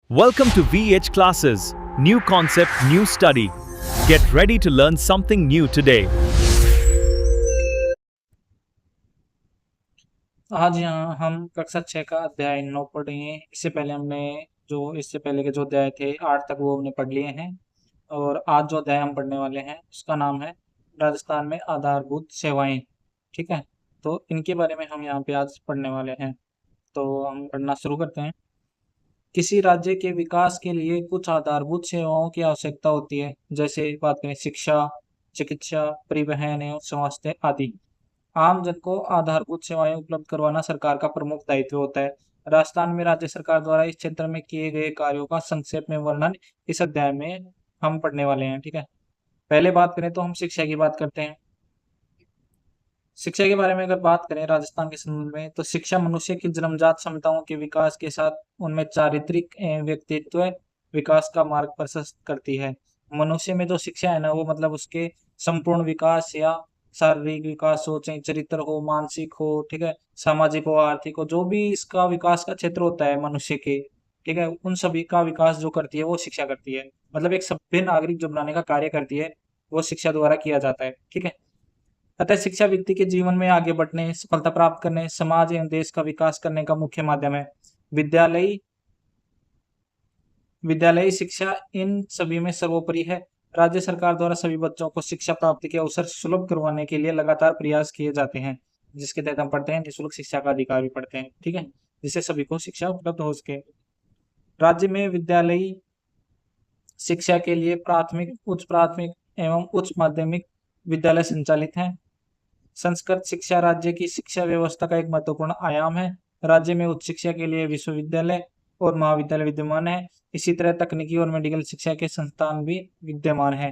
Welcome to VH Classes. New concept, new study. Get ready to learn something new today. आज यहाँ हम कक्षा 6 का अध्याय 9 पढ़ रहे हैं। इससे पहले के जो अध्याय थे 8 तक वो हमने पढ़ लिए हैं। और आज जो अध्याय हम पढ़ने वाले हैं उसका नाम है राजस्थान में आधारभूत सेवाएं। ठीक है, तो इनके बारे में हम यहाँ पे आज पढ़ने वाले हैं। तो हम पढ़ना शुरू करते हैं। किसी राज्य के विकास के लिए कुछ आधारभूत सेवाओं की आवश्यकता होती है, जैसे बात करें शिक्षा, चिकित्सा, परिवहन एवं स्वास्थ्य आदि। आम जन को आधारभूत सेवाएं उपलब्ध करवाना सरकार का प्रमुख दायित्व होता है। राजस्थान में राज्य सरकार द्वारा इस क्षेत्र में किए गए कार्यों का संक्षेप में वर्णन इस अध्याय में हम पढ़ने वाले हैं। ठीक है, पहले बात करें तो हम शिक्षा की बात करते हैं। शिक्षा के बारे में अगर बात करें राजस्थान के संबंध में, तो शिक्षा मनुष्य की जन्मजात क्षमताओं के विकास के साथ उनमें चारित्रिक एवं व्यक्तित्व विकास का मार्ग प्रशस्त करती है। मनुष्य में जो शिक्षा है ना, वो मतलब उसके संपूर्ण विकास या शारीरिक विकास हो, चाहे चरित्र हो, मानसिक हो, ठीक है, सामाजिक हो, आर्थिक हो, जो भी इसका विकास का क्षेत्र होता है मनुष्य के, ठीक है, उन सभी का विकास जो करती है वो शिक्षा करती है। मतलब एक सभ्य नागरिक जो बनाने का कार्य करती है वो शिक्षा द्वारा किया जाता है। ठीक है, अतः शिक्षा व्यक्ति के जीवन में आगे बढ़ने, सफलता प्राप्त करने, समाज एवं देश का विकास करने का मुख्य माध्यम है। विद्यालयी विद्यालयी शिक्षा इन सभी में सर्वोपरि है। राज्य सरकार द्वारा सभी बच्चों को शिक्षा प्राप्ति के अवसर सुलभ करवाने के लिए लगातार प्रयास किए जाते हैं, जिसके तहत हम पढ़ते हैं निःशुल्क शिक्षा का अधिकार भी पढ़ते हैं। ठीक है, जिससे सभी को शिक्षा उपलब्ध हो सके। राज्य में विद्यालयी शिक्षा के लिए प्राथमिक, उच्च प्राथमिक एवं उच्च माध्यमिक विद्यालय संचालित हैं। संस्कृत शिक्षा राज्य की शिक्षा व्यवस्था का एक महत्वपूर्ण आयाम है। राज्य में उच्च शिक्षा के लिए विश्वविद्यालय और महाविद्यालय विद्यमान है। इसी तरह तकनीकी और मेडिकल शिक्षा के संस्थान भी विद्यमान है।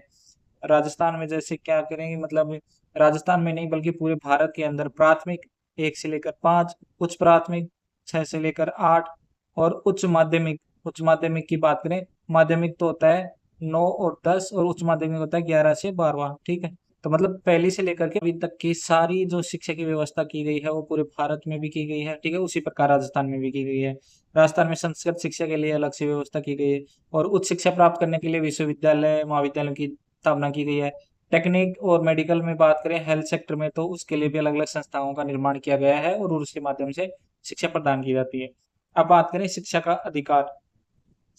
राजस्थान में जैसे क्या करेंगे, मतलब राजस्थान में नहीं बल्कि पूरे भारत के अंदर प्राथमिक 1 से लेकर 5, उच्च प्राथमिक 6 से लेकर 8 और उच्च माध्यमिक की बात करें, माध्यमिक तो होता है 9 और 10 और उच्च माध्यमिक होता है 11 से 12। ठीक है, तो मतलब पहली से लेकर के अभी तक की सारी जो शिक्षा की व्यवस्था की गई है वो पूरे भारत में भी की गई है। ठीक है, उसी प्रकार राजस्थान में भी की गई है। राजस्थान में संस्कृत शिक्षा के लिए अलग से व्यवस्था की गई है और उच्च शिक्षा प्राप्त करने के लिए विश्वविद्यालय, महाविद्यालयों की स्थापना की गई है। टेक्निक और मेडिकल में बात करें, हेल्थ सेक्टर में, तो उसके लिए भी अलग अलग संस्थाओं का निर्माण किया गया है और उसके माध्यम से शिक्षा प्रदान की जाती है। अब बात करें शिक्षा का अधिकार।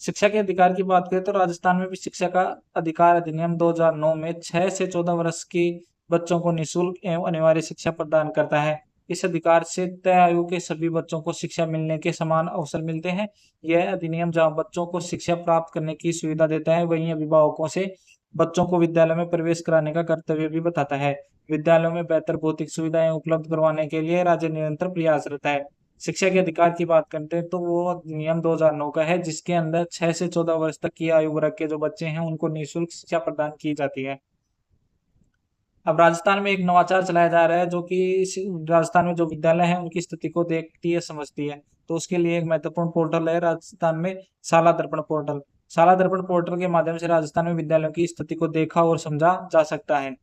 शिक्षा के अधिकार की बात करें तो राजस्थान में भी शिक्षा का अधिकार अधिनियम 2009 में 6 से 14 वर्ष के बच्चों को निःशुल्क एवं अनिवार्य शिक्षा प्रदान करता है। इस अधिकार से तय आयु के सभी बच्चों को शिक्षा मिलने के समान अवसर मिलते हैं। यह अधिनियम जहां बच्चों को शिक्षा प्राप्त करने की सुविधा देता है, वहीं अभिभावकों से बच्चों को विद्यालय में प्रवेश कराने का कर्तव्य भी बताता है। विद्यालयों में बेहतर भौतिक सुविधाएं उपलब्ध करवाने के लिए राज्य निरंतर प्रयासरत है। शिक्षा के अधिकार की बात करते हैं तो वो नियम 2009 का है, जिसके अंदर 6 से 14 वर्ष तक की आयु वर्ग के जो बच्चे हैं उनको निःशुल्क शिक्षा प्रदान की जाती है। अब राजस्थान में एक नवाचार चलाया जा रहा है जो कि राजस्थान में जो विद्यालय है उनकी स्थिति को देखती है, समझती है। तो उसके लिए एक महत्वपूर्ण पोर्टल है राजस्थान में, शाला दर्पण पोर्टल। शाला दर्पण पोर्टल के माध्यम से राजस्थान में विद्यालयों की स्थिति को देखा और समझा जा सकता है।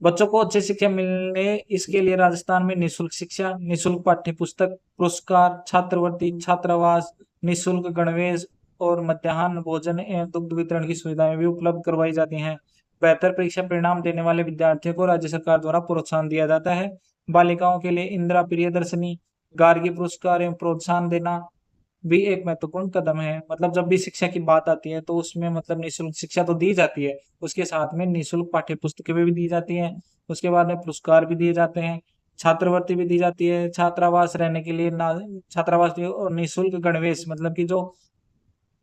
बच्चों को अच्छी शिक्षा मिलने, इसके लिए राजस्थान में निःशुल्क शिक्षा, निःशुल्क पाठ्य पुस्तक, पुरस्कार, छात्रवृत्ति, छात्रावास, निःशुल्क गणवेश और मध्याह्न भोजन एवं दुग्ध वितरण की सुविधाएं भी उपलब्ध करवाई जाती हैं। बेहतर परीक्षा परिणाम देने वाले विद्यार्थियों को राज्य सरकार द्वारा प्रोत्साहन दिया जाता है। बालिकाओं के लिए इंदिरा प्रियदर्शनी, गार्गी पुरस्कार एवं प्रोत्साहन देना भी एक महत्वपूर्ण कदम है। मतलब जब भी शिक्षा की बात आती है तो उसमें मतलब निःशुल्क शिक्षा तो दी जाती है, उसके साथ में निःशुल्क पाठ्य पुस्तकें भी दी जाती हैं, उसके बाद में पुरस्कार भी दिए जाते हैं, छात्रवृत्ति भी दी जाती है, छात्रावास रहने के लिए ना, छात्रावास और निःशुल्क गणवेश, मतलब कि जो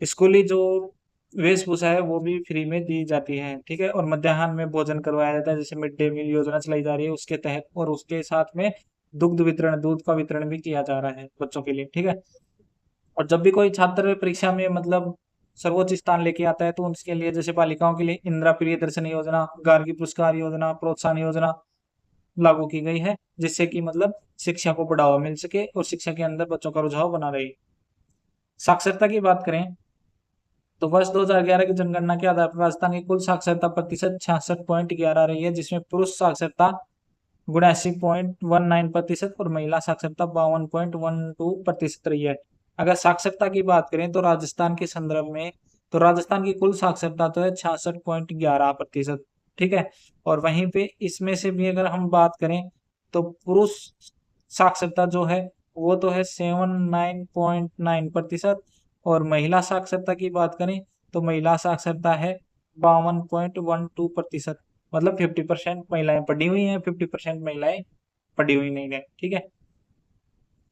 स्कूली जो वेशभूषा है वो भी फ्री में दी जाती है। ठीक है, और मध्याह्न में भोजन करवाया जाता है, जैसे मिड डे मील योजना चलाई जा रही है उसके तहत, और उसके साथ में दुग्ध वितरण, दूध का वितरण भी किया जा रहा है बच्चों के लिए। ठीक है, और जब भी कोई छात्र परीक्षा में मतलब सर्वोच्च स्थान लेके आता है तो उसके लिए जैसे बालिकाओं के लिए इंदिरा प्रियदर्शनी योजना, गार्गी पुरस्कार योजना, प्रोत्साहन योजना लागू की गई है, जिससे कि मतलब शिक्षा को बढ़ावा मिल सके और शिक्षा के अंदर बच्चों का रुझाव बना रहे। साक्षरता की बात करें तो वर्ष 2011 की जनगणना के आधार पर राजस्थान की कुल साक्षरता प्रतिशत 66.11 रही है, जिसमें पुरुष साक्षरता 79.19% और महिला साक्षरता 52.12% रही है। अगर साक्षरता की बात करें तो राजस्थान के संदर्भ में, तो राजस्थान की कुल साक्षरता तो है 66.11%, ठीक है। और वहीं पे इसमें से भी अगर हम बात करें तो पुरुष साक्षरता जो है वो तो है 79.9%, और महिला साक्षरता की बात करें तो महिला साक्षरता है 52.12%। मतलब 50% महिलाएं पढ़ी हुई हैं, 50% महिलाएं पढ़ी हुई नहीं है, ठीक है।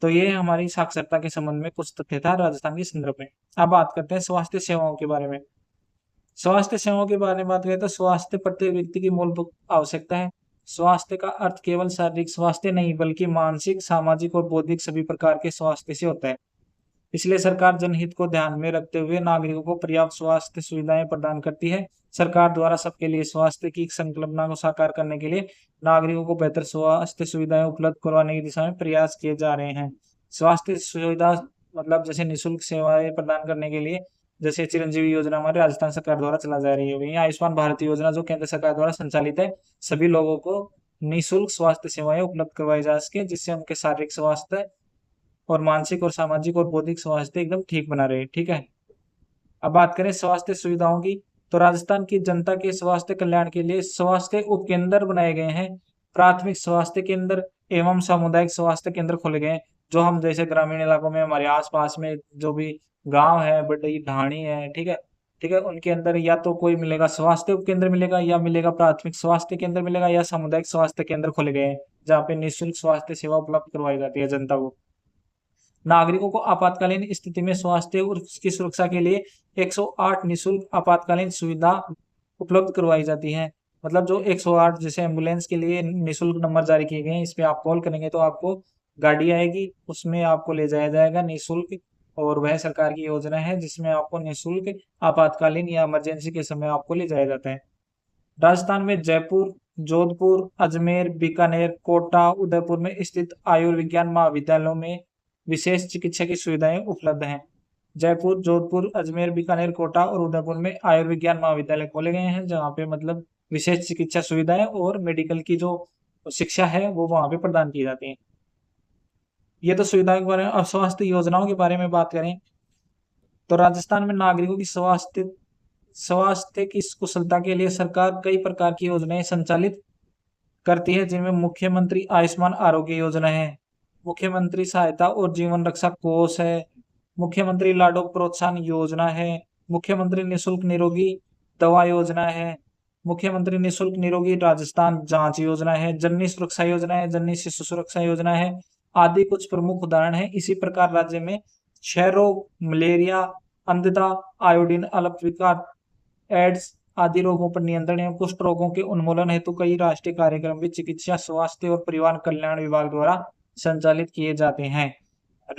तो ये हमारी साक्षरता के संबंध में कुछ तथ्य था राजस्थान के संदर्भ में। अब बात करते हैं स्वास्थ्य सेवाओं के बारे में। स्वास्थ्य सेवाओं के बारे में बात करें तो स्वास्थ्य प्रत्येक व्यक्ति की मूलभूत आवश्यकता है। स्वास्थ्य का अर्थ केवल शारीरिक स्वास्थ्य नहीं बल्कि मानसिक, सामाजिक और बौद्धिक सभी प्रकार के स्वास्थ्य से होता है। इसलिए सरकार जनहित को ध्यान में रखते हुए नागरिकों को पर्याप्त स्वास्थ्य सुविधाएं प्रदान करती है। सरकार द्वारा सबके लिए स्वास्थ्य की संकल्पना को साकार करने के लिए नागरिकों को बेहतर स्वास्थ्य सुविधाएं उपलब्ध करवाने की दिशा में प्रयास किए जा रहे हैं। स्वास्थ्य सुविधा मतलब जैसे निःशुल्क सेवाएं प्रदान करने के लिए जैसे चिरंजीवी योजना हमारे राजस्थान सरकार द्वारा चला जा रही है, वहीं आयुष्मान भारत योजना जो केंद्र सरकार द्वारा संचालित है, सभी लोगों को निःशुल्क स्वास्थ्य सेवाएं उपलब्ध करवाई जा सके जिससे उनके शारीरिक स्वास्थ्य और मानसिक और सामाजिक और बौद्धिक स्वास्थ्य एकदम ठीक बना रहे, ठीक है। अब बात करें स्वास्थ्य सुविधाओं की, तो राजस्थान की जनता के स्वास्थ्य कल्याण के लिए स्वास्थ्य उपकेंद्र बनाए गए हैं। प्राथमिक स्वास्थ्य केंद्र एवं सामुदायिक स्वास्थ्य केंद्र खोले गए हैं, जो हम जैसे ग्रामीण इलाकों में हमारे आसपास में जो भी गांव है, बड़ी ढाणी है, ठीक है, ठीक है, उनके अंदर या तो कोई मिलेगा स्वास्थ्य उपकेंद्र मिलेगा, या मिलेगा प्राथमिक स्वास्थ्य केंद्र मिलेगा, या सामुदायिक स्वास्थ्य केंद्र खोले गए हैं जहाँ पे निःशुल्क स्वास्थ्य सेवा उपलब्ध करवाई जाती है जनता को। नागरिकों को आपातकालीन स्थिति में स्वास्थ्य और उसकी सुरक्षा के लिए 108 निःशुल्क आपातकालीन सुविधा उपलब्ध करवाई जाती है। मतलब जो 108 जैसे एम्बुलेंस के लिए निःशुल्क नंबर जारी किए गए हैं, इस पे आप कॉल करेंगे तो आपको गाड़ी आएगी, उसमें आपको ले जाया जाएगा निःशुल्क, और वह सरकार की योजना है जिसमें आपको निःशुल्क आपातकालीन या इमरजेंसी के समय आपको ले जाया जाता है। राजस्थान में जयपुर, जोधपुर, अजमेर, बीकानेर, कोटा, उदयपुर में स्थित आयुर्विज्ञान महाविद्यालयों में विशेष चिकित्सा की सुविधाएं उपलब्ध हैं। जयपुर, जोधपुर, अजमेर, बीकानेर, कोटा और उदयपुर में आयुर्विज्ञान महाविद्यालय खोले गए हैं जहाँ पे मतलब विशेष चिकित्सा सुविधाएं और मेडिकल की जो शिक्षा है वो वहाँ पे प्रदान की जाती है। ये तो सुविधाओं के बारे में। अब स्वास्थ्य योजनाओं के बारे में बात करें तो राजस्थान में नागरिकों की स्वास्थ्य की कुशलता के लिए सरकार कई प्रकार की योजनाएं संचालित करती है, जिनमें मुख्यमंत्री आयुष्मान आरोग्य योजना है, मुख्यमंत्री सहायता और जीवन रक्षा कोष है, मुख्यमंत्री लाडो प्रोत्साहन योजना है, मुख्यमंत्री निःशुल्क निरोगी दवा योजना है, मुख्यमंत्री निःशुल्क निरोगी राजस्थान जांच योजना है, जननी सुरक्षा योजना है, जननी शिशु सुरक्षा योजना है, आदि कुछ प्रमुख उदाहरण हैं। इसी प्रकार राज्य में क्षय रोग, मलेरिया, अंधता, आयोडीन अल्पविकार, एड्स आदि रोगों पर नियंत्रण एवं कुष्ठ रोगों के उन्मूलन हेतु कई राष्ट्रीय कार्यक्रम भी चिकित्सा, स्वास्थ्य और परिवार कल्याण विभाग द्वारा संचालित किए जाते हैं।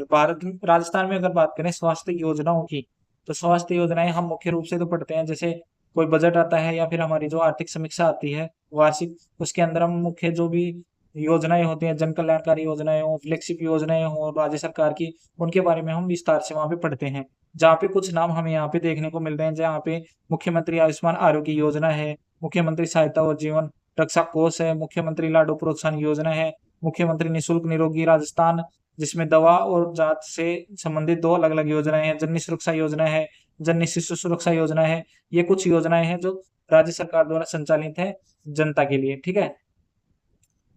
भारत राजस्थान में अगर बात करें स्वास्थ्य योजनाओं की, तो स्वास्थ्य योजनाएं हम मुख्य रूप से तो पढ़ते हैं, जैसे कोई बजट आता है या फिर हमारी जो आर्थिक समीक्षा आती है वार्षिक, उसके अंदर हम मुख्य जो भी योजनाएं होती हैं, जन कल्याणकारी योजनाएं हो, फ्लेक्सिप योजनाएं हो राज्य सरकार की, उनके बारे में हम विस्तार से वहां पे पढ़ते हैं। जहाँ पे कुछ नाम हमें यहाँ पे देखने को मिल रहे हैं, जहाँ पे मुख्यमंत्री आयुष्मान आरोग्य योजना है, मुख्यमंत्री सहायता और जीवन रक्षा कोष है, मुख्यमंत्री लाडो प्रोत्साहन योजना है, मुख्यमंत्री निःशुल्क निरोगी राजस्थान जिसमें दवा और जांच से संबंधित 2 अलग अलग योजनाएं हैं, जननी सुरक्षा योजना है, जननी शिशु सुरक्षा योजना है। ये कुछ योजनाएं हैं जो राज्य सरकार द्वारा संचालित है जनता के लिए, ठीक है।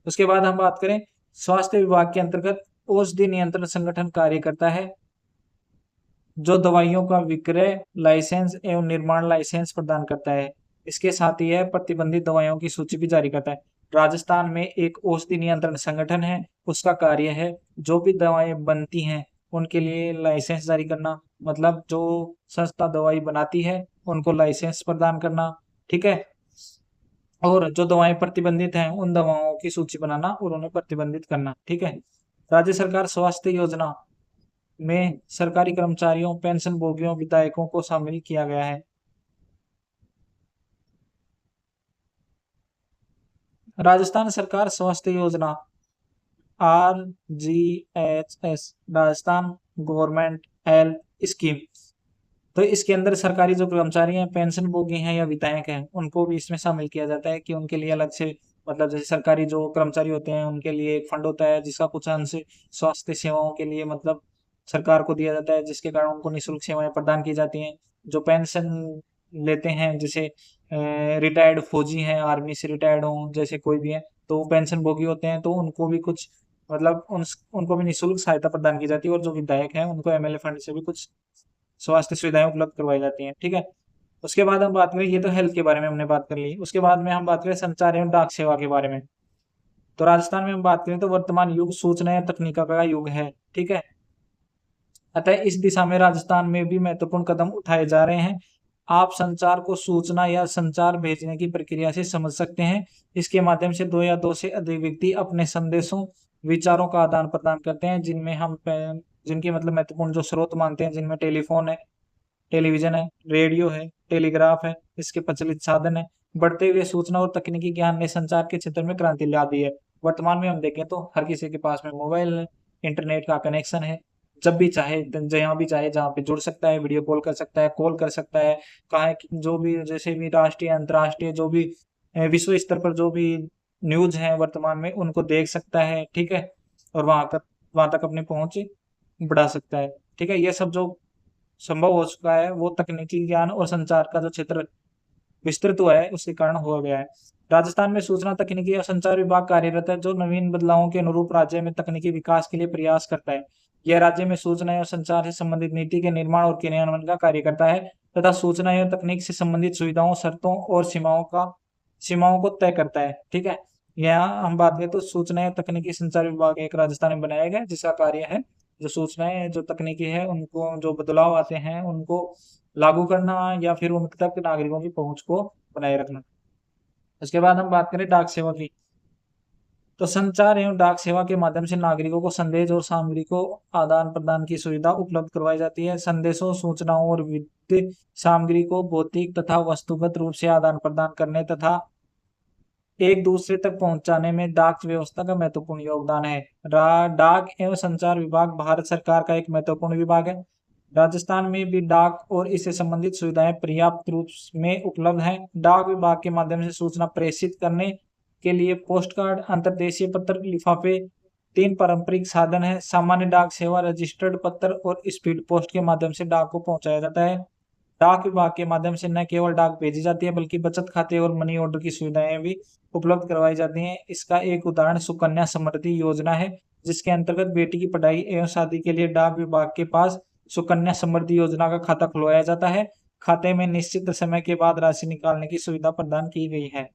उसके बाद हम बात करें स्वास्थ्य विभाग के अंतर्गत औषधि नियंत्रण संगठन कार्य करता है, जो दवाइयों का विक्रय लाइसेंस एवं निर्माण लाइसेंस प्रदान करता है। इसके साथ ही यह प्रतिबंधित दवाइयों की सूची भी जारी करता है। राजस्थान में एक औषधि नियंत्रण संगठन है, उसका कार्य है जो भी दवाएं बनती हैं उनके लिए लाइसेंस जारी करना, मतलब जो संस्था दवाई बनाती है उनको लाइसेंस प्रदान करना, ठीक है। और जो दवाएं प्रतिबंधित हैं उन दवाओं की सूची बनाना और उन्हें प्रतिबंधित करना, ठीक है। राज्य सरकार स्वास्थ्य योजना में सरकारी कर्मचारियों, पेंशन भोगियों, विधायकों को शामिल किया गया है। राजस्थान सरकार स्वास्थ्य योजना RGHS Rajasthan government health scheme, तो इसके अंदर सरकारी जो कर्मचारी हैं, पेंशन भोगी हैं या विधायक हैं, उनको भी इसमें शामिल किया जाता है कि उनके लिए अलग से मतलब जैसे सरकारी जो कर्मचारी होते हैं उनके लिए एक फंड होता है जिसका कुछ अंश स्वास्थ्य सेवाओं के लिए मतलब सरकार को दिया जाता है, जिसके कारण उनको निःशुल्क सेवाएं प्रदान की जाती हैं। जो पेंशन लेते हैं, जैसे रिटायर्ड फौजी हैं, आर्मी से रिटायर्ड हों, जैसे कोई भी है, तो वो पेंशन भोगी होते हैं, तो उनको भी कुछ मतलब उनको भी निःशुल्क सहायता प्रदान की जाती है। और जो विधायक हैं उनको एमएलए फंड से भी कुछ स्वास्थ्य सुविधाएं उपलब्ध करवाई जाती हैं। ठीक है, उसके बाद हम बात करें, ये तो हेल्थ के बारे में हमने बात कर ली। उसके बाद में हम बात करें संचार एवं डाक सेवा के बारे में। तो राजस्थान में हम बात करें तो वर्तमान युग सूचना या तकनीक का युग है। ठीक है, अतः इस दिशा में राजस्थान में भी महत्वपूर्ण कदम उठाए जा रहे हैं। आप संचार को सूचना या संचार भेजने की प्रक्रिया से समझ सकते हैं। इसके माध्यम से दो या दो से अधिक व्यक्ति अपने संदेशों, विचारों का आदान प्रदान करते हैं, जिनकी मतलब महत्वपूर्ण जो स्रोत मानते हैं, जिनमें टेलीफोन है, टेलीविजन है, रेडियो है, टेलीग्राफ है, इसके प्रचलित साधन है। बढ़ते हुए सूचना और तकनीकी ज्ञान ने संचार के क्षेत्र में क्रांति ला दी है। वर्तमान में हम देखें तो हर किसी के पास में मोबाइल है, इंटरनेट का कनेक्शन है, जब भी चाहे जहाँ भी चाहे जहाँ पे जुड़ सकता है, वीडियो कॉल कर सकता है, कॉल कर सकता है, कहा जो भी जैसे भी राष्ट्रीय अंतर्राष्ट्रीय जो भी विश्व स्तर पर जो भी न्यूज है वर्तमान में उनको देख सकता है। ठीक है, और वहां तक अपनी पहुंच बढ़ा सकता है। ठीक है, ये सब जो संभव हो चुका है वो तकनीकी ज्ञान और संचार का जो क्षेत्र विस्तृत हुआ है उसके कारण हो गया है। राजस्थान में सूचना तकनीकी और संचार विभाग कार्यरत है, जो नवीन बदलावों के अनुरूप राज्य में तकनीकी विकास के लिए प्रयास करता है। यह राज्य में सूचना और संचार से संबंधित नीति के निर्माण और क्रियान्वयन का कार्य करता है तथा सूचना एवं तकनीक से संबंधित सुविधाओं, शर्तों और सीमाओं को तय करता है। ठीक है, यहाँ हम बात करें तो सूचना एवं तकनीकी संचार विभाग एक राजस्थान में बनाया गया, जिसका कार्य है जो सूचनाएं जो तकनीकी है उनको जो बदलाव आते हैं उनको लागू करना या फिर उन तक नागरिकों की पहुंच को बनाए रखना। उसके बाद हम बात करें डाक सेवा की, तो संचार एवं डाक सेवा के माध्यम से नागरिकों को संदेश और सामग्री को आदान प्रदान की सुविधा उपलब्ध करवाई जाती है। संदेशों, सूचनाओं और वित्तीय सामग्री को भौतिक तथा वस्तुगत रूप से आदान प्रदान करने तथा एक दूसरे तक पहुंचाने में डाक व्यवस्था का महत्वपूर्ण योगदान है। डाक एवं संचार विभाग भारत सरकार का एक महत्वपूर्ण विभाग है। राजस्थान में भी डाक और इससे संबंधित सुविधाएं पर्याप्त रूप में उपलब्ध हैं। डाक विभाग के माध्यम से सूचना प्रेषित करने के लिए पोस्ट कार्ड, अंतर्देशीय पत्र, लिफाफे तीन पारंपरिक साधन है। सामान्य डाक सेवा, रजिस्टर्ड पत्र और स्पीड पोस्ट के माध्यम से डाक को पहुंचाया जाता है। डाक विभाग के माध्यम से न केवल डाक भेजी जाती है बल्कि बचत खाते और मनी ऑर्डर की सुविधाएं भी उपलब्ध करवाई जाती हैं। इसका एक उदाहरण सुकन्या समृद्धि योजना है, जिसके अंतर्गत बेटी की पढ़ाई एवं शादी के लिए डाक विभाग के पास सुकन्या समृद्धि योजना का खाता खुलवाया जाता है। खाते में निश्चित समय के बाद राशि निकालने की सुविधा प्रदान की गई है।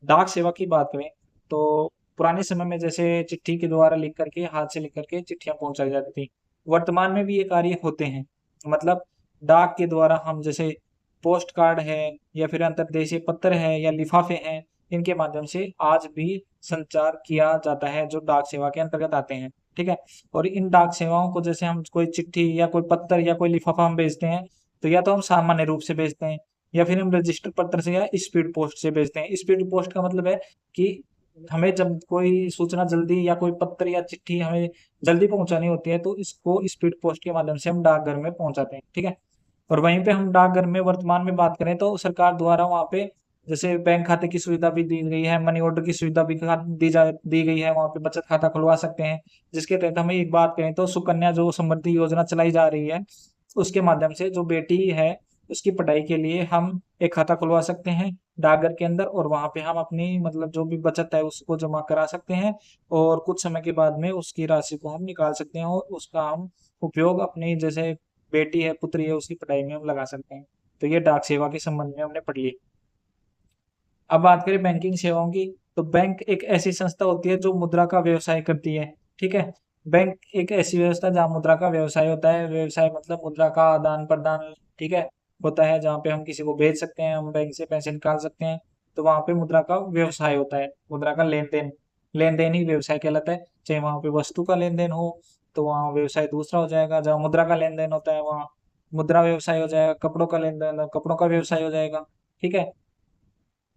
डाक सेवा की बात करें तो पुराने समय में जैसे चिट्ठी के द्वारा लिख करके, हाथ से लिख करके चिट्ठियां पहुंचाई जाती थी। वर्तमान में भी ये कार्य होते हैं, मतलब डाक के द्वारा हम जैसे पोस्ट कार्ड है या फिर अंतर्देशीय पत्र है या लिफाफे हैं, इनके माध्यम से आज भी संचार किया जाता है जो डाक सेवा के अंतर्गत आते हैं। ठीक है, और इन डाक सेवाओं को जैसे हम कोई चिट्ठी या कोई पत्र या कोई लिफाफा हम भेजते हैं तो या तो हम सामान्य रूप से भेजते हैं या फिर हम रजिस्टर पत्र से या स्पीड पोस्ट से भेजते हैं। स्पीड पोस्ट का मतलब है कि हमें जब कोई सूचना जल्दी या कोई पत्र या चिट्ठी हमें जल्दी पहुंचानी होती है तो इसको स्पीड पोस्ट के माध्यम से हम डाकघर में पहुंचाते हैं। ठीक है, और वहीं पे हम डाकघर में वर्तमान में बात करें तो सरकार द्वारा वहाँ पे जैसे बैंक खाते की सुविधा भी दी गई है, मनी ऑर्डर की सुविधा भी दी गई है, वहाँ पे बचत खाता खुलवा सकते हैं। जिसके तहत हमें एक बात करें तो सुकन्या जो समृद्धि योजना चलाई जा रही है उसके माध्यम से जो बेटी है उसकी पढ़ाई के लिए हम एक खाता खुलवा सकते हैं डाकघर के अंदर, और वहाँ पे हम अपनी मतलब जो भी बचत है उसको जमा करा सकते हैं और कुछ समय के बाद में उसकी राशि को हम निकाल सकते हैं और उसका हम उपयोग अपनी जैसे बेटी है, पुत्री है, उसकी पढ़ाई में हम लगा सकते हैं। तो ये डाक सेवा के संबंध में हमने पढ़ ली। अब बात करें बैंकिंग सेवाओं की, तो बैंक एक ऐसी संस्था होती है जो मुद्रा का व्यवसाय करती है। ठीक है, बैंक एक ऐसी व्यवस्था जहाँ मुद्रा का व्यवसाय होता है। व्यवसाय मतलब मुद्रा का आदान प्रदान, ठीक है, होता है, जहाँ पे हम किसी को भेज सकते हैं, हम बैंक से पैसे निकाल सकते हैं, तो वहाँ पे मुद्रा का व्यवसाय होता है। मुद्रा का लेन देन ही व्यवसाय कहलाता है। चाहे वहाँ पे वस्तु का लेन देन हो तो वहाँ व्यवसाय दूसरा हो जाएगा, जहाँ मुद्रा का लेन देन होता है वहाँ मुद्रा व्यवसाय हो जाएगा। कपड़ों का लेन देन, कपड़ों का व्यवसाय हो जाएगा। ठीक है,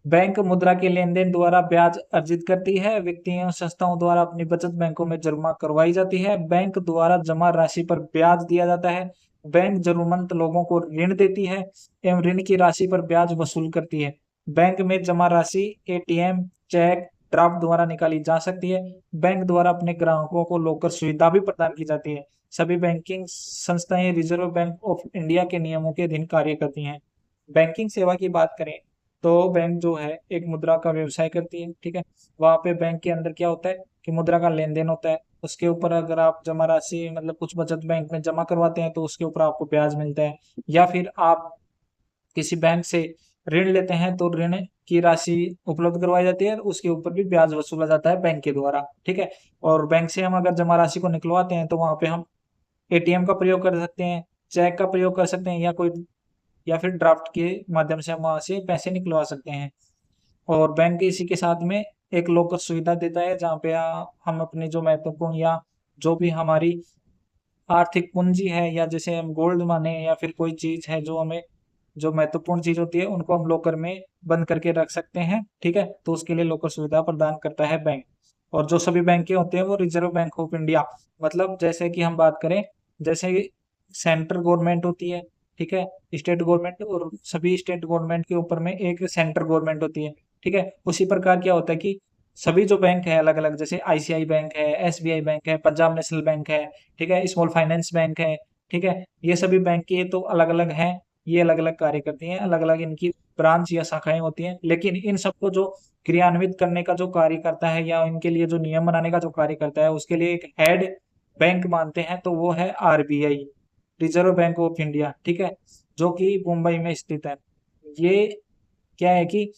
बैंक मुद्रा के लेन देन द्वारा ब्याज अर्जित करती है। व्यक्तियों एवं संस्थाओं द्वारा अपनी बचत बैंकों में जमा करवाई जाती है। बैंक द्वारा जमा राशि पर ब्याज दिया जाता है। बैंक जरूरतमंद लोगों को ऋण देती है एवं ऋण की राशि पर ब्याज वसूल करती है। बैंक में जमा राशि एटीएम, चेक, ड्राफ्ट द्वारा निकाली जा सकती है। बैंक द्वारा अपने ग्राहकों को लॉकर सुविधा भी प्रदान की जाती है। सभी बैंकिंग संस्थाएं रिजर्व बैंक ऑफ इंडिया के नियमों के अधीन कार्य करती हैं। बैंकिंग सेवा की बात करें तो बैंक जो है एक मुद्रा का व्यवसाय करती है, ठीक है। वहाँ पे बैंक के अंदर क्या होता है कि मुद्रा का लेन देन होता है। उसके ऊपर अगर आप जमा राशि मतलब कुछ बचत बैंक में जमा करवाते हैं तो उसके ऊपर आपको ब्याज मिलता है, या फिर आप किसी बैंक से ऋण लेते हैं तो ऋण की राशि उपलब्ध करवाई जाती है, उसके ऊपर भी ब्याज वसूला जाता है बैंक के द्वारा, ठीक है। और बैंक से हम अगर जमा राशि को निकलवाते हैं तो वहां पे हम एटीएम का प्रयोग कर सकते हैं, चेक का प्रयोग कर सकते हैं, या फिर ड्राफ्ट के माध्यम से हम वहां से पैसे निकलवा सकते हैं। और बैंक इसी के साथ में एक लॉकर सुविधा देता है जहाँ पे हम अपनी जो महत्वपूर्ण या जो भी हमारी आर्थिक पूंजी है, या जैसे हम गोल्ड माने, या फिर कोई चीज है जो हमें जो महत्वपूर्ण चीज होती है उनको हम लॉकर में बंद करके रख सकते हैं, ठीक है। तो उसके लिए लॉकर सुविधा प्रदान करता है बैंक। और जो सभी बैंक होते हैं वो रिजर्व बैंक ऑफ इंडिया, मतलब जैसे कि हम बात करें, जैसे सेंट्रल गवर्नमेंट होती है, ठीक है, स्टेट गवर्नमेंट, और सभी स्टेट गवर्नमेंट के ऊपर में एक सेंट्रल गवर्नमेंट होती है, ठीक है। उसी प्रकार क्या होता है कि सभी जो बैंक है अलग अलग, जैसे आईसीआई बैंक है, एसबीआई बैंक है, पंजाब नेशनल बैंक है, ठीक है, स्मॉल फाइनेंस बैंक है, ठीक है, ये सभी बैंक की तो अलग अलग हैं, ये अलग अलग कार्य करती हैं, अलग अलग इनकी ब्रांच या शाखाएं होती हैं। लेकिन इन सबको जो क्रियान्वित करने का जो कार्य करता है या इनके लिए जो नियम बनाने का जो कार्य करता है उसके लिए एक हेड बैंक मानते हैं, तो वो है RBI, reserve bank of India, ठीक है, जो कि मुंबई में स्थित है। ये क्या है कि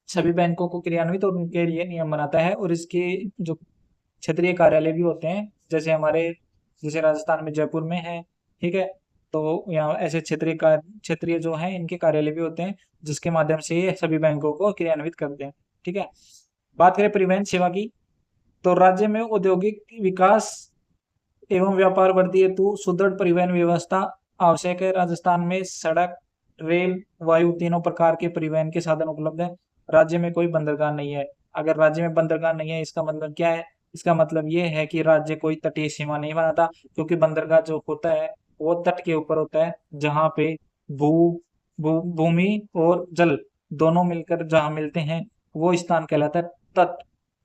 सभी बैंकों को क्रियान्वित और उनके लिए नियम बनाता है। और इसके जो क्षेत्रीय कार्यालय भी होते हैं, जैसे राजस्थान में जयपुर में है, ठीक है। तो यहाँ ऐसे क्षेत्रीय जो है इनके कार्यालय भी होते हैं जिसके माध्यम से ये सभी बैंकों को क्रियान्वित करते हैं, ठीक है। बात करें परिवहन सेवा की, तो राज्य में औद्योगिक विकास एवं व्यापार वृद्धि हेतु सुदृढ़ परिवहन व्यवस्था आवश्यक है। राजस्थान में सड़क, रेल, वायु तीनों प्रकार के परिवहन के साधन उपलब्ध है। राज्य में कोई बंदरगाह नहीं है। अगर राज्य में बंदरगाह नहीं है इसका मतलब क्या है? इसका मतलब ये है कि राज्य कोई तटीय सीमा नहीं बनाता, क्योंकि बंदरगाह जो होता है वो तट के ऊपर होता है, जहाँ पे भू भूमि और जल दोनों मिलकर जहाँ मिलते हैं वो स्थान कहलाता है तट।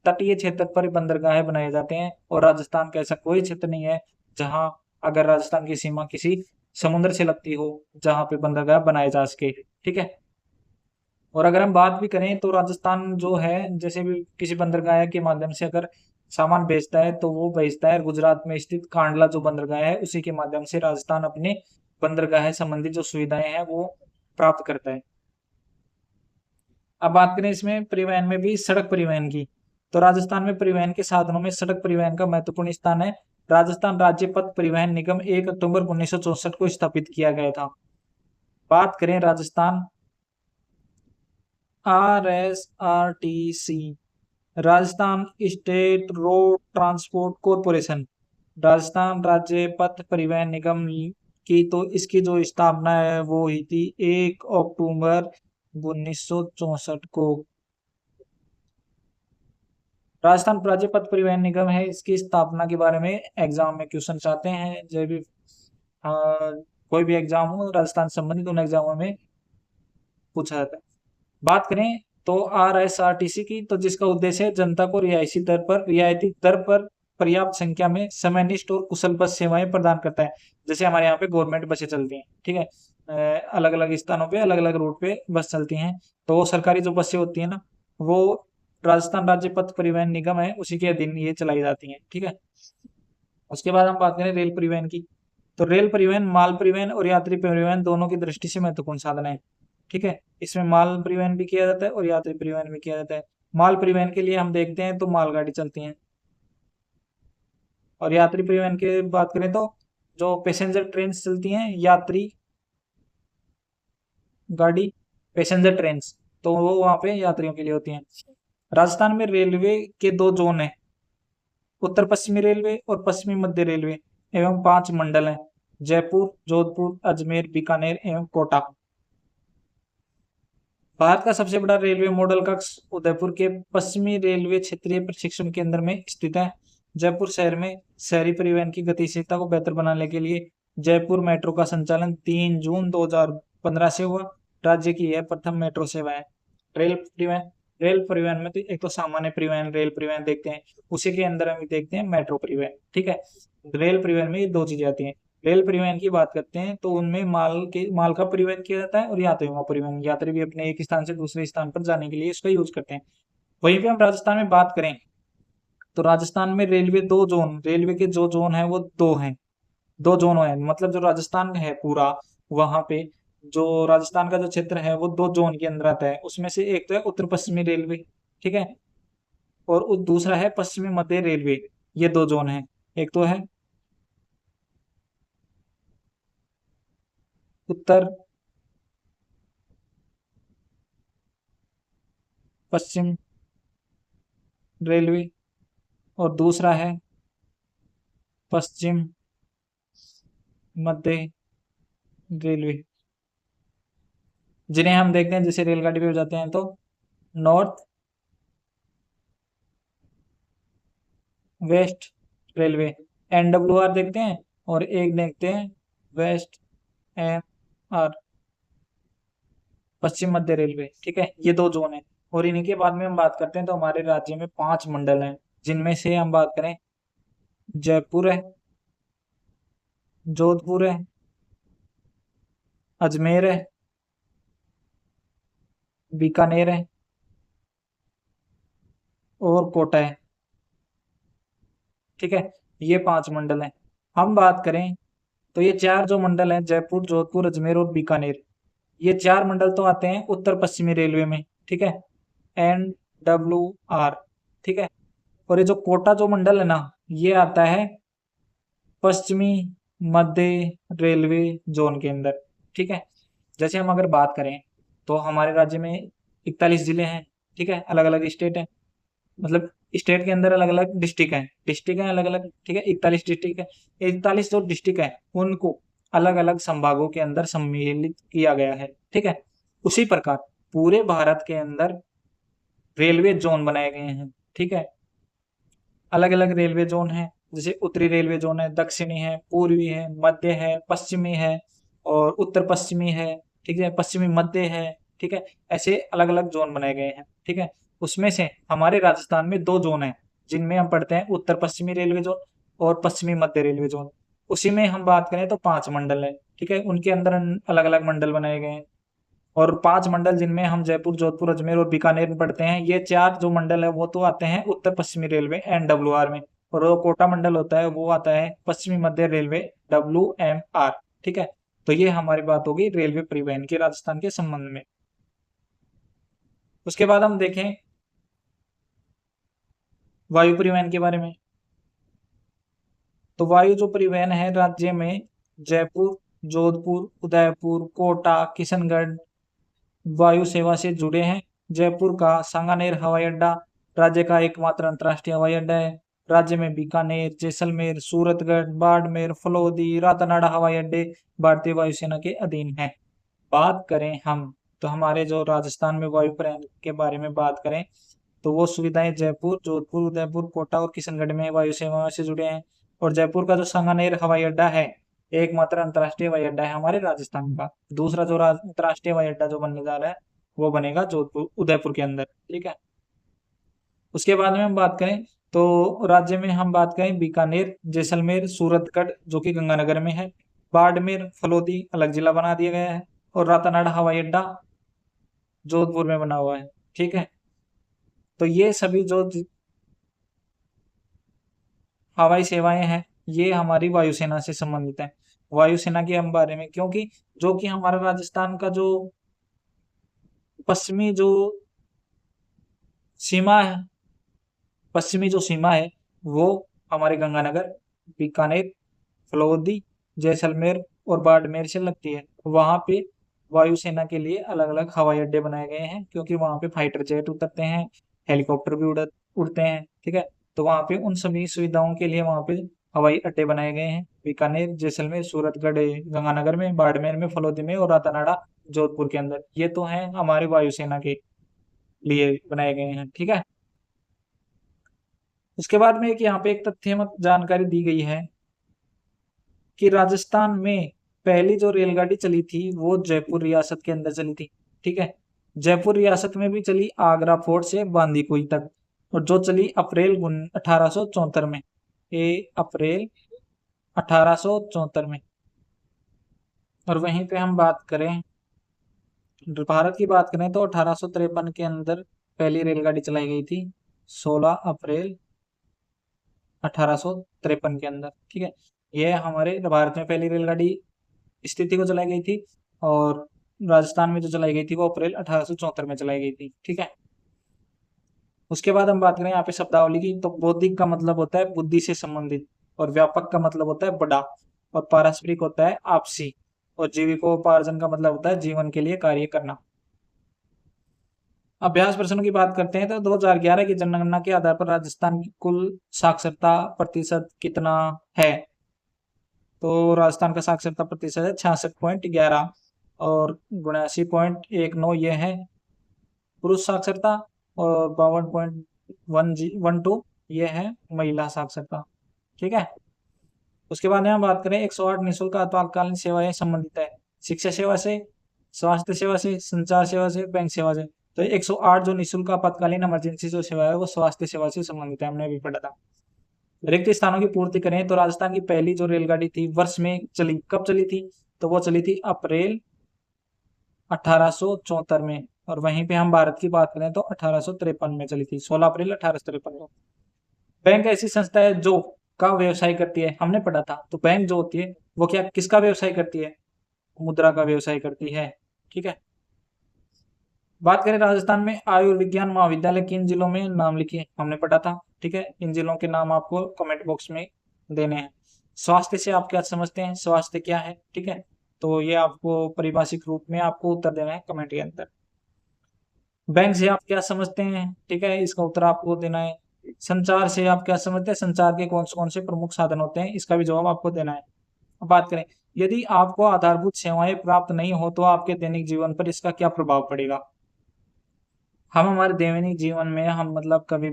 तटीय क्षेत्र पर बंदरगाह बनाए जाते हैं, और राजस्थान का ऐसा कोई क्षेत्र नहीं है जहां अगर राजस्थान की सीमा किसी समुद्र से लगती हो जहां पे बंदरगाह बनाए जा सके, ठीक है। और अगर हम बात भी करें तो राजस्थान जो है जैसे भी किसी बंदरगाह के माध्यम से अगर सामान बेचता है तो वो बेचता है गुजरात में स्थित कांडला जो बंदरगाह है उसी के माध्यम से राजस्थान अपने बंदरगाह संबंधी जो सुविधाएं हैं वो प्राप्त करता है। अब बात करें इसमें परिवहन में भी सड़क परिवहन की, तो राजस्थान में परिवहन के साधनों में सड़क परिवहन का महत्वपूर्ण स्थान है। राजस्थान राज्य पथ परिवहन निगम 1 अक्टूबर 1964 को स्थापित किया गया था। बात करें Rajasthan RSRTC, Rajasthan state road transport corporation, Rajasthan राज्य पथ परिवहन निगम की, तो इसकी जो स्थापना है वो हुई थी 1 अक्टूबर 1964 को। राजस्थान राज्य पथ परिवहन निगम है, इसकी स्थापना के बारे में एग्जाम में क्वेश्चन आते हैं, जो भी कोई भी एग्जाम हो राजस्थान संबंधित उन एग्जामों में पूछा जाता है। बात करें तो RSRTC की, तो जिसका उद्देश्य है जनता को रियायती दर पर पर्याप्त संख्या में समयनिष्ठ और कुशल बस सेवाएं प्रदान करता है। जैसे हमारे यहाँ पे गवर्नमेंट बसें चलती हैं, ठीक है, अलग अलग स्थानों पे अलग अलग रूट पे बस चलती हैं, तो वो सरकारी जो बसें होती है ना वो राजस्थान राज्य पथ परिवहन निगम है उसी के अधीन ये चलाई जाती हैं, ठीक है। उसके बाद हम बात करें रेल परिवहन की, तो रेल परिवहन माल परिवहन और यात्री परिवहन दोनों की दृष्टि से महत्वपूर्ण साधन है, ठीक है। इसमें माल परिवहन भी किया जाता है और यात्री परिवहन भी किया जाता है। माल परिवहन के लिए हम देखते हैं तो मालगाड़ी चलती हैं, और यात्री परिवहन की बात करें तो जो पैसेंजर ट्रेन चलती हैं, यात्री गाड़ी पैसेंजर ट्रेन, तो वो वहाँ पे यात्रियों के लिए होती हैं। राजस्थान में रेलवे के 2 जोन है, उत्तर पश्चिमी रेलवे और पश्चिमी मध्य रेलवे, एवं 5 मंडल हैं, जयपुर, जोधपुर, अजमेर, बीकानेर एवं कोटा। भारत का सबसे बड़ा रेलवे मॉडल कक्ष उदयपुर के पश्चिमी रेलवे क्षेत्रीय प्रशिक्षण केंद्र में स्थित है। जयपुर शहर में शहरी परिवहन की गतिशीलता को बेहतर बनाने के लिए जयपुर मेट्रो का संचालन 3 जून 2015 से हुआ। राज्य की यह प्रथम मेट्रो सेवा है। रेल परिवहन, रेल परिवहन में तो एक तो सामान्य परिवहन, रेल परिवहन देखते हैं, उसी के अंदर हम देखते हैं मेट्रो परिवहन, ठीक है। रेल परिवहन में ये दो चीजें आती हैं। रेल परिवहन की बात करते हैं तो उनमें माल का परिवहन किया जाता है और यात्रियों का परिवहन, यात्री भी अपने एक स्थान से दूसरे स्थान पर जाने के लिए इसका यूज करते हैं। वहीं पे हम राजस्थान में बात करें तो राजस्थान में रेलवे के जो जोन है वो दो हैं, दो जोन है, मतलब जो राजस्थान है पूरा, वहां पे जो राजस्थान का जो क्षेत्र है वो दो जोन के अंदर आता है। उसमें से एक तो है उत्तर पश्चिमी रेलवे, ठीक है, और दूसरा है पश्चिमी मध्य रेलवे। ये दो जोन है, एक तो है उत्तर पश्चिम रेलवे और दूसरा है पश्चिम मध्य रेलवे, जिन्हें हम देखते हैं जैसे रेलगाड़ी पे जाते हैं तो नॉर्थ वेस्ट रेलवे, NWR देखते हैं, और एक देखते हैं वेस्ट एम आर, पश्चिम मध्य रेलवे, ठीक है। ये दो जोन है। और इन्हीं के बाद में हम बात करते हैं तो हमारे राज्य में 5 मंडल हैं, जिनमें से हम बात करें जयपुर है, जोधपुर है, अजमेर है, बीकानेर है और कोटा है, ठीक है। ये 5 मंडल हैं। हम बात करें तो ये 4 जो मंडल हैं, जयपुर, जोधपुर, अजमेर और बीकानेर, ये 4 मंडल तो आते हैं उत्तर पश्चिमी रेलवे में, ठीक है, NWR, ठीक है। और ये जो कोटा जो मंडल है ना, ये आता है पश्चिमी मध्य रेलवे जोन के अंदर, ठीक है। जैसे हम अगर बात करें तो हमारे राज्य में 41 जिले हैं, ठीक है, अलग अलग स्टेट है, मतलब स्टेट के अंदर अलग अलग डिस्ट्रिक्ट है अलग अलग, ठीक है, 41 डिस्ट्रिक्ट है। 41 जो डिस्ट्रिक्ट है उनको अलग अलग संभागों के अंदर सम्मिलित किया गया है, ठीक है। उसी प्रकार पूरे भारत के अंदर रेलवे जोन बनाए गए हैं, ठीक है। अलग अलग रेलवे जोन है, जैसे उत्तरी रेलवे जोन है, दक्षिणी है, पूर्वी है, मध्य है, पश्चिमी है और उत्तर पश्चिमी है, ठीक है, पश्चिमी मध्य है, ठीक है। ऐसे अलग अलग जोन बनाए गए हैं, ठीक है। उसमें से हमारे राजस्थान में 2 जोन है, जिनमें हम पढ़ते हैं उत्तर पश्चिमी रेलवे जोन और पश्चिमी मध्य रेलवे जोन। उसी में हम बात करें तो 5 मंडल है, ठीक है, उनके अंदर अलग अलग मंडल बनाए गए हैं। और 5 मंडल जिनमें हम जयपुर, जोधपुर, अजमेर और बीकानेर में पढ़ते हैं, ये 4 जो मंडल है वो तो आते हैं उत्तर पश्चिमी रेलवे NWR में, और वो कोटा मंडल होता है वो आता है पश्चिमी मध्य रेलवे WMR, ठीक है। तो ये हमारी बात होगी रेलवे परिवहन की राजस्थान के संबंध में। उसके बाद हम देखें वायु परिवहन के बारे में। तो वायु जो परिवहन है राज्य में जयपुर, जोधपुर, उदयपुर, कोटा, किशनगढ़ वायु सेवा से जुड़े हैं। जयपुर का सांगानेर हवाई अड्डा राज्य का एकमात्र अंतर्राष्ट्रीय हवाई अड्डा है। राज्य में बीकानेर, जैसलमेर, सूरतगढ़, बाड़मेर, फलोदी, रातानाडा हवाई अड्डे भारतीय वायुसेना के अधीन हैं। बात करें हम तो हमारे जो राजस्थान में वायु परिवहन के बारे में बात करें तो वो सुविधाएं जयपुर, जोधपुर, उदयपुर, कोटा और किशनगढ़ में वायु सेवाओं से जुड़े हैं। और जयपुर का जो सांगानेर हवाई अड्डा है एकमात्र अंतर्राष्ट्रीय हवाई अड्डा है हमारे राजस्थान का। दूसरा जो अंतर्राष्ट्रीय हवाई अड्डा जो बनने जा रहा है वो बनेगा जोधपुर, उदयपुर के अंदर, ठीक है। उसके बाद में हम बात करें तो राज्य में हम बात करें बीकानेर, जैसलमेर, सूरतगढ़ जो कि गंगानगर में है, बाड़मेर, फलोदी अलग जिला बना दिया गया है, और रातानाडा हवाई अड्डा जोधपुर में बना हुआ है, ठीक है। तो ये सभी जो हवाई सेवाएं हैं ये हमारी वायुसेना से संबंधित है। वायुसेना के हम बारे में, क्योंकि जो कि हमारा राजस्थान का जो पश्चिमी जो सीमा है, पश्चिमी जो सीमा है वो हमारे गंगानगर, बीकानेर, फलोदी, जैसलमेर और बाड़मेर से लगती है। वहां पे वायुसेना के लिए अलग अलग हवाई अड्डे बनाए गए हैं, क्योंकि वहां पे फाइटर जेट उतरते हैं, हेलीकॉप्टर भी उड़ते हैं, ठीक है। तो वहां पे उन सभी सुविधाओं के लिए वहां पे हवाई अड्डे बनाए गए हैं, बीकानेर, जैसलमेर, सूरतगढ़ गंगानगर में, बाड़मेर में, फलोदी में और रातानाडा जोधपुर के अंदर। ये तो हैं हमारे वायुसेना के लिए बनाए गए हैं, ठीक है। उसके बाद में यहाँ पे एक तथ्यमक जानकारी दी गई है कि राजस्थान में पहली जो रेलगाड़ी चली थी वो जयपुर रियासत के अंदर चली थी, ठीक है। जयपुर रियासत में भी चली आगरा फोर्ट से बांदीकुई तक, और जो चली अप्रैल 1874 में, ये अप्रैल 1874 में। और वहीं पे हम बात करें, भारत की बात करें तो 1853 के अंदर पहली रेलगाड़ी चलाई गई थी, 16 अप्रैल 1853 के अंदर। ठीक है, यह हमारे भारत में पहली रेलगाड़ी स्थिति को चलाई गई थी, और राजस्थान में जो चलाई गई थी वो अप्रैल 1874 में चलाई गई थी। ठीक है, उसके बाद हम बात करें यहाँ पे शब्दावली की, तो बौद्धिक का मतलब होता है बुद्धि से संबंधित, और व्यापक का मतलब होता है बड़ा, और पारस्परिक होता है आपसी, और जीविकोपार्जन का मतलब होता है जीवन के लिए कार्य करना। अभ्यास प्रश्नों की बात करते हैं तो 2011 की जनगणना के आधार पर राजस्थान की कुल साक्षरता प्रतिशत कितना है? तो राजस्थान का साक्षरता प्रतिशत है 66.11, और 79.19 ये है पुरुष साक्षरता, और 52.12 ये है महिला साक्षरता। ठीक है, उसके बाद में हम बात करें 108 निःशुल्क आपातकालीन सेवाएं संबंधित है, शिक्षा सेवा से, स्वास्थ्य सेवा से, संचार सेवा से, बैंक सेवा से। तो 108 जो निःशुल्क आपातकालीन इमरजेंसी जो सेवा है वो स्वास्थ्य सेवा से संबंधित है, हमने अभी पढ़ा था। रिक्त स्थानों की पूर्ति करें तो राजस्थान की पहली जो रेलगाड़ी थी वर्ष में चली, कब चली थी? तो वो चली थी अप्रैल 1874 में, और वहीं पे हम भारत की बात करें तो 1853 में चली थी, 16 अप्रैल 1853 को। बैंक ऐसी संस्था है जो का व्यवसाय करती है, हमने पढ़ा था। तो बैंक जो होती है वो क्या किसका व्यवसाय करती है? मुद्रा का व्यवसाय करती है। ठीक है, बात करें राजस्थान में आयुर्विज्ञान महाविद्यालय किन जिलों में नाम लिखिए, हमने पढ़ा था। ठीक है, इन जिलों के नाम आपको कमेंट बॉक्स में देने हैं। स्वास्थ्य से आप क्या समझते हैं, स्वास्थ्य क्या है? ठीक है, तो ये आपको परिभाषिक रूप में आपको उत्तर देना है कमेंट के अंदर। बैंक से आप क्या समझते हैं? ठीक है, इसका उत्तर आपको देना है। संचार से आप क्या समझते हैं, संचार के कौन से प्रमुख साधन होते हैं, इसका भी जवाब आपको देना है। अब बात करें, यदि आपको आधारभूत सेवाएं प्राप्त नहीं हो तो आपके दैनिक जीवन पर इसका क्या प्रभाव पड़ेगा? हम हमारे दैनिक जीवन में हम मतलब कभी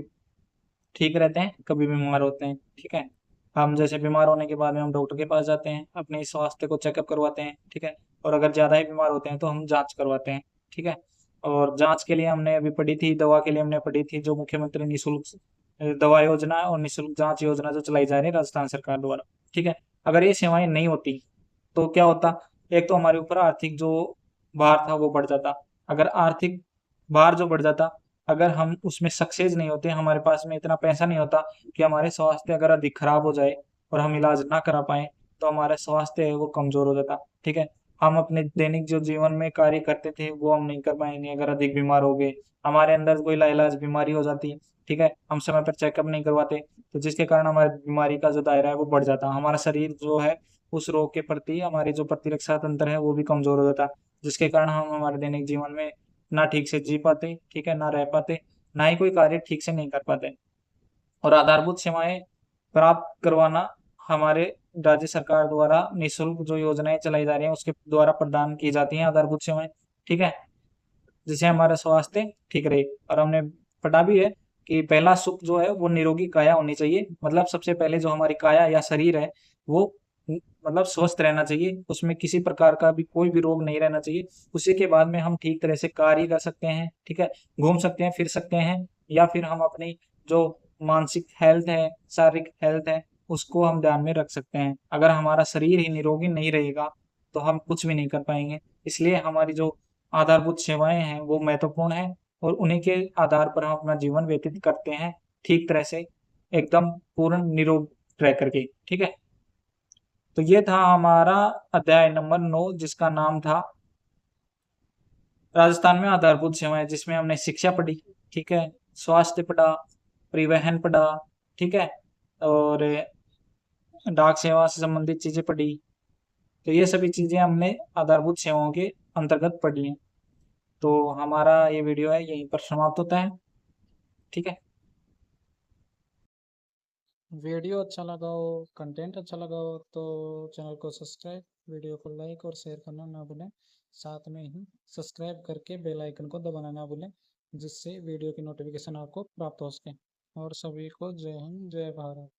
ठीक रहते हैं, कभी बीमार होते हैं। ठीक है, हम जैसे बीमार होने के बाद में हम डॉक्टर के पास जाते हैं, अपने स्वास्थ्य को चेकअप करवाते हैं। ठीक है, और अगर ज़्यादा ही बीमार होते हैं तो हम जांच करवाते हैं। ठीक है, और जांच के लिए हमने अभी पढ़ी थी, दवा के लिए हमने पढ़ी थी जो मुख्यमंत्री निःशुल्क दवा योजना और निःशुल्क जांच योजना जो चलाई जा रही है राजस्थान सरकार द्वारा। ठीक है, अगर ये सेवाएं नहीं होती तो क्या होता? एक तो हमारे ऊपर आर्थिक जो भार था वो बढ़ जाता। अगर आर्थिक भार जो बढ़ जाता, अगर हम उसमें सक्सेस नहीं होते, हमारे पास में इतना पैसा नहीं होता कि हमारे स्वास्थ्य अगर अधिक खराब हो जाए और हम इलाज ना करा पाए, तो हमारा स्वास्थ्य है वो कमजोर हो जाता। ठीक है, हम अपने दैनिक जो जीवन में कार्य करते थे वो हम नहीं कर पाएंगे अगर अधिक बीमार हो गए, हमारे अंदर कोई लाइलाज बीमारी हो जाती। ठीक है, हम समय पर चेकअप नहीं करवाते, तो जिसके कारण हमारी बीमारी का जो दायरा है वो बढ़ जाता, हमारा शरीर जो है उस रोग के प्रति हमारी जो प्रतिरक्षा तंत्र है वो भी कमजोर हो जाता, जिसके कारण हम हमारे दैनिक जीवन में ना ठीक से जी पाते। ठीक है, ना रह पाते, ना ही कोई कार्य ठीक से नहीं कर पाते। और आधारभूत सेवाएं प्राप्त करवाना हमारे राज्य सरकार द्वारा निःशुल्क जो योजनाएं चलाई जा रही हैं उसके द्वारा प्रदान की जाती हैं आधारभूत सेवाएं। ठीक है, जिससे हमारा स्वास्थ्य ठीक रहे। और हमने पढ़ा भी है कि पहला सुख जो है वो निरोगी काया होनी चाहिए, मतलब सबसे पहले जो हमारी काया या शरीर है वो मतलब स्वस्थ रहना चाहिए, उसमें किसी प्रकार का भी कोई भी रोग नहीं रहना चाहिए। उसी के बाद में हम ठीक तरह से कार्य कर सकते हैं। ठीक है, घूम सकते हैं, फिर सकते हैं, या फिर हम अपनी जो मानसिक हेल्थ है, शारीरिक हेल्थ है, उसको हम ध्यान में रख सकते हैं। अगर हमारा शरीर ही निरोगी नहीं रहेगा तो हम कुछ भी नहीं कर पाएंगे। इसलिए हमारी जो आधारभूत सेवाएं हैं वो महत्वपूर्ण है, और उन्हीं के आधार पर हम अपना जीवन व्यतीत करते हैं ठीक तरह से, एकदम पूर्ण निरोग रह करके। ठीक है, तो ये था हमारा अध्याय नंबर 9 जिसका नाम था राजस्थान में आधारभूत सेवाएं, जिसमें हमने शिक्षा पढ़ी। ठीक है, स्वास्थ्य पढ़ा, परिवहन पढ़ा। ठीक है, और डाक सेवा से संबंधित चीजें पढ़ी। तो ये सभी चीजें हमने आधारभूत सेवाओं के अंतर्गत पढ़ी हैं। तो हमारा ये वीडियो है यहीं पर समाप्त होता है। ठीक है, वीडियो अच्छा लगा हो, कंटेंट अच्छा लगा हो तो चैनल को सब्सक्राइब, वीडियो को लाइक और शेयर करना ना भूलें। साथ में ही सब्सक्राइब करके बेल आइकन को दबाना ना भूलें, जिससे वीडियो की नोटिफिकेशन आपको प्राप्त हो सके। और सभी को जय हिंद, जय भारत।